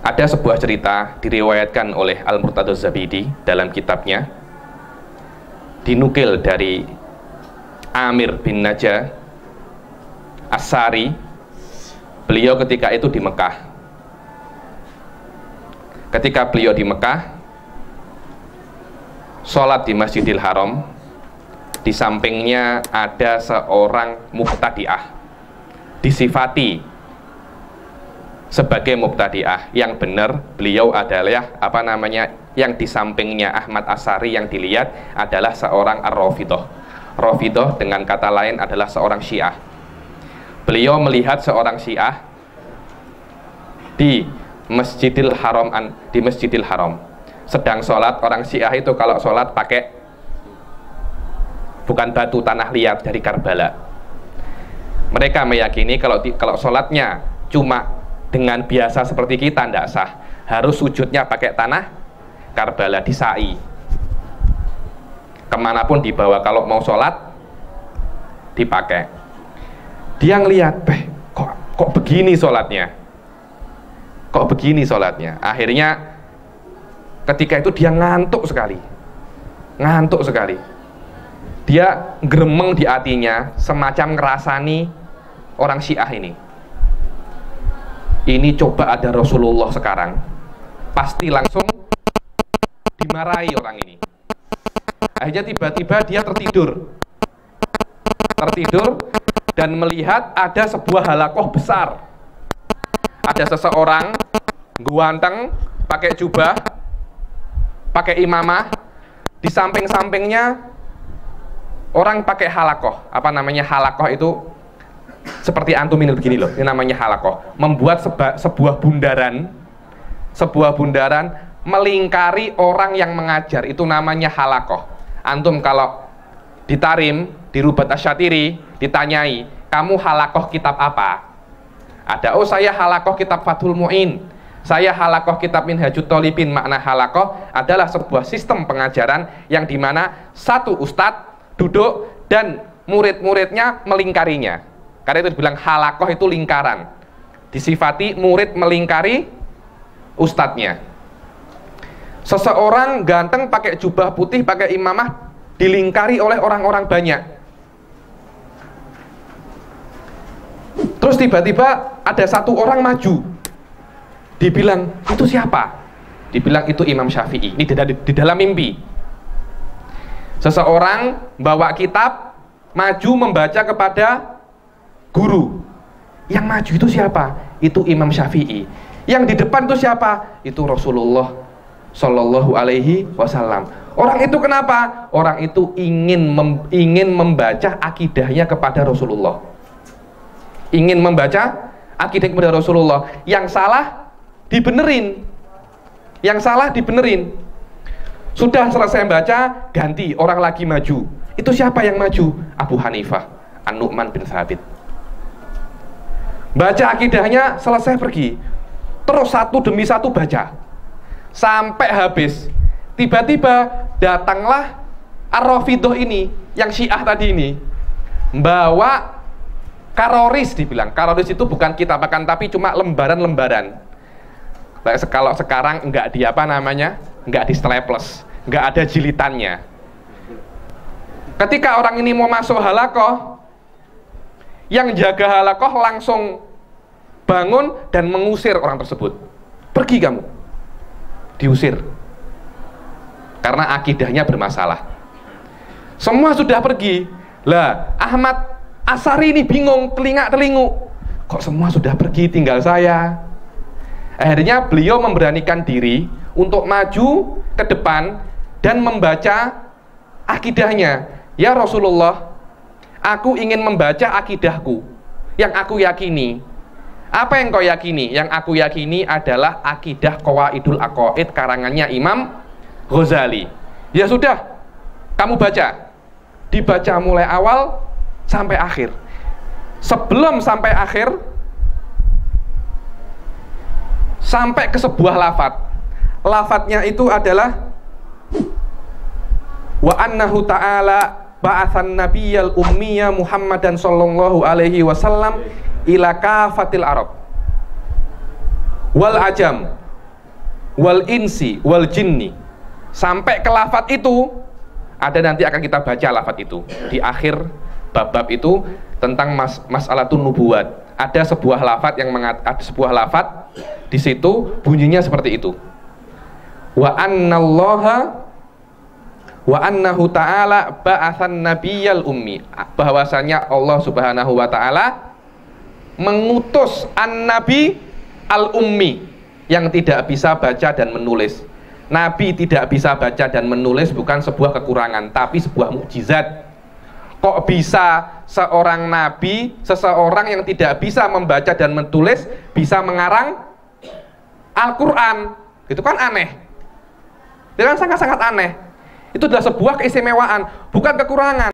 Ada sebuah cerita diriwayatkan oleh Al-Murtadha Zabidi dalam kitabnya, dinukil dari Amir bin Najah As-Sari. Beliau ketika itu di Mekah. Ketika beliau di Mekah, sholat di Masjidil Haram, di sampingnya ada seorang mubtadi'ah, disifati sebagai mubtadi'ah. Yang benar beliau adalah yang di sampingnya Ahmad As-Sari yang dilihat adalah seorang Ar-Rafidhah. Rafidhah dengan kata lain adalah seorang Syiah. Beliau melihat seorang Syiah di Masjidil Haram sedang sholat. Orang Syiah itu kalau sholat pakai bukan batu, tanah liat dari Karbala. Mereka meyakini kalau sholatnya cuma dengan biasa seperti kita tidak sah, harus sujudnya pakai tanah Karbala, di sa'i. Kemanapun dibawa kalau mau sholat dipakai. Dia ngelihat, kok begini sholatnya, kok begini sholatnya. Akhirnya ketika itu dia ngantuk sekali. Dia gremeng di hatinya, semacam ngerasani orang Syiah ini coba ada Rasulullah sekarang, pasti langsung dimarahi orang ini. Akhirnya tiba-tiba dia tertidur dan melihat ada sebuah halakoh besar. Ada seseorang ganteng, pakai jubah, pakai imamah, di samping-sampingnya orang pakai halakoh. Halakoh itu seperti antum ini begini loh, ini namanya halakoh. Membuat sebuah bundaran melingkari orang yang mengajar, itu namanya halakoh. Antum kalau ditarim di Rubat Asyatiri ditanyai, kamu halakoh kitab apa? Ada, oh saya halakoh kitab Fathul Mu'in, saya halakoh kitab Minhajut Thalibin. Makna halakoh adalah sebuah sistem pengajaran yang dimana satu ustadz duduk dan murid-muridnya melingkarinya. Karena itu dibilang halakoh itu lingkaran, disifati murid melingkari ustadznya. Seseorang ganteng pakai jubah putih, pakai imamah, dilingkari oleh orang-orang banyak. Terus tiba-tiba ada satu orang maju, dibilang itu siapa? Dibilang itu Imam Syafi'i. Ini di dalam mimpi. Seseorang bawa kitab, maju membaca kepada guru. Yang maju itu siapa? Itu Imam Syafi'i. Yang di depan itu siapa? Itu Rasulullah Shallallahu Alaihi Wasallam. Orang itu kenapa? Orang itu ingin membaca akidahnya kepada Rasulullah. Ingin membaca akidah kepada Rasulullah. Yang salah dibenerin. Sudah selesai baca, ganti, orang lagi maju. Itu siapa yang maju? Abu Hanifah, An-Nu'man bin Thabit. Baca akidahnya, selesai pergi. Terus satu demi satu baca sampai habis. Tiba-tiba datanglah Ar-Rafidhah ini, yang Syiah tadi ini, bawa karoris. Dibilang karoris itu bukan kitabakan, tapi cuma lembaran-lembaran. Kalau sekarang enggak enggak di staples, enggak ada jilitannya. Ketika orang ini mau masuk halakoh, yang jaga halakoh langsung bangun dan mengusir orang tersebut. Pergi kamu, diusir, karena akidahnya bermasalah. Semua sudah pergi. Lah Ahmad As-Sari ini bingung, telinga-telingu, kok semua sudah pergi, tinggal saya. Akhirnya beliau memberanikan diri untuk maju ke depan dan membaca akidahnya. Ya Rasulullah, aku ingin membaca akidahku yang aku yakini. Apa yang kau yakini? Yang aku yakini adalah akidah Qawaidul Aqaid karangannya Imam Ghazali. Ya sudah, kamu baca. Dibaca mulai awal sampai akhir. Sebelum sampai akhir, sampai ke sebuah lafadz. Lafadznya itu adalah wa annahu ta'ala ba'atsan nabiyyal ummiyya Muhammadan sallallahu alaihi wasallam ila kafatil arab wal ajam wal insi wal jinni. Sampai ke lafadz itu ada, nanti akan kita baca lafadz itu di akhir bab-bab itu tentang mas'alatun nubuwat. Ada sebuah lafadz yang ada sebuah lafadz di situ bunyinya seperti itu. Wa annahu ta'ala ba'atsan nabiyyal ummi. Bahwasanya Allah Subhanahu wa taala mengutus an-nabi al-ummi yang tidak bisa baca dan menulis. Nabi tidak bisa baca dan menulis bukan sebuah kekurangan, tapi sebuah mukjizat. Kok bisa seorang nabi, seseorang yang tidak bisa membaca dan menulis, bisa mengarang Al-Quran? Itu kan aneh. Itu kan sangat-sangat aneh. Itu adalah sebuah keistimewaan, bukan kekurangan.